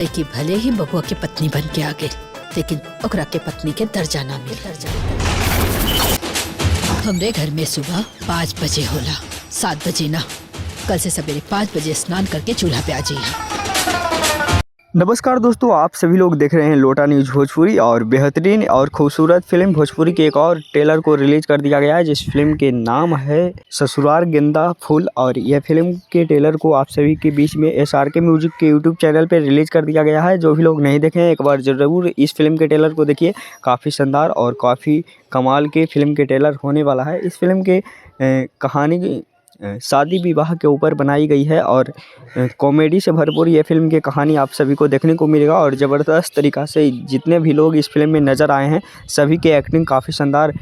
कि भले ही बबुआ के पत्नी बन के आ गए, लेकिन ओकरा के पत्नी के दर्जा ना मिले। हमरे घर में सुबह 5 बजे होला, 7 बजे ना। कल से सवेरे 5 बजे स्नान करके चूल्हा पे आ जाइए। नमस्कार दोस्तों, आप सभी लोग देख रहे हैं लोटा न्यूज भोजपुरी। और बेहतरीन और खूबसूरत फिल्म भोजपुरी के एक और ट्रेलर को रिलीज कर दिया गया है, जिस फिल्म के नाम है ससुराल गेंदा फूल। और यह फिल्म के ट्रेलर को आप सभी के बीच में SRK म्यूजिक के यूट्यूब चैनल पर रिलीज कर दिया गया है। जो भी लोग नहीं देखे हैं, एक बार ज़रूर इस फिल्म के ट्रेलर को देखिए। काफ़ी शानदार और काफ़ी कमाल के फिल्म के ट्रेलर होने वाला है। इस फिल्म के कहानी शादी विवाह के ऊपर बनाई गई है और कॉमेडी से भरपूर ये फिल्म की कहानी आप सभी को देखने को मिलेगा। और ज़बरदस्त तरीक़ा से जितने भी लोग इस फिल्म में नज़र आए हैं, सभी के एक्टिंग काफ़ी शानदार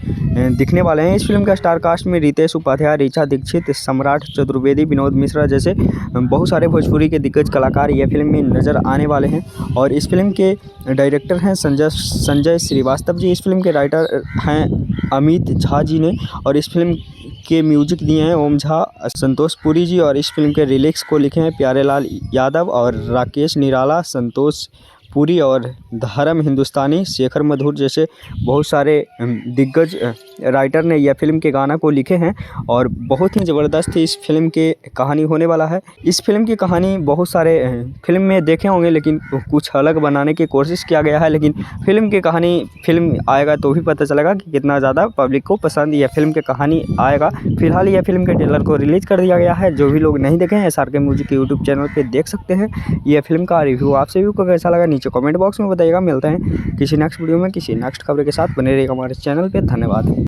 दिखने वाले हैं। इस फिल्म का स्टार कास्ट में रितेश उपाध्याय, ऋचा दीक्षित, सम्राट चतुर्वेदी, विनोद मिश्रा जैसे बहुत सारे भोजपुरी के दिग्गज कलाकार ये फिल्म में नज़र आने वाले हैं। और इस फिल्म के डायरेक्टर हैं संजय श्रीवास्तव जी। इस फिल्म के राइटर हैं अमित झा जी ने। और इस फिल्म के म्यूजिक दिए हैं ओम झा, संतोष पुरी जी। और इस फिल्म के लिरिक्स को लिखे हैं प्यारेलाल यादव और राकेश निराला, संतोष पुरी और धर्म हिंदुस्तानी, शेखर मधुर जैसे बहुत सारे दिग्गज राइटर ने यह फिल्म के गाना को लिखे हैं। और बहुत ही ज़बरदस्त इस फिल्म के कहानी होने वाला है। इस फिल्म की कहानी बहुत सारे फिल्म में देखे होंगे, लेकिन कुछ अलग बनाने की कोशिश किया गया है। लेकिन फिल्म की कहानी, फिल्म आएगा तो भी पता चलेगा कि कितना ज़्यादा पब्लिक को पसंद यह फिल्म की कहानी आएगा। फिलहाल यह फिल्म के ट्रेलर को रिलीज़ कर दिया गया है। जो भी लोग नहीं देखे हैं, SRK म्यूजिक के यूट्यूब चैनल पर देख सकते हैं। यह फिल्म का रिव्यू आप सभी को कैसा लगा नीचे कमेंट बॉक्स में बताइएगा। मिलते हैं किसी नेक्स्ट वीडियो में किसी नेक्स्ट खबर के साथ। बने रहिएगा हमारे चैनल पे। धन्यवाद।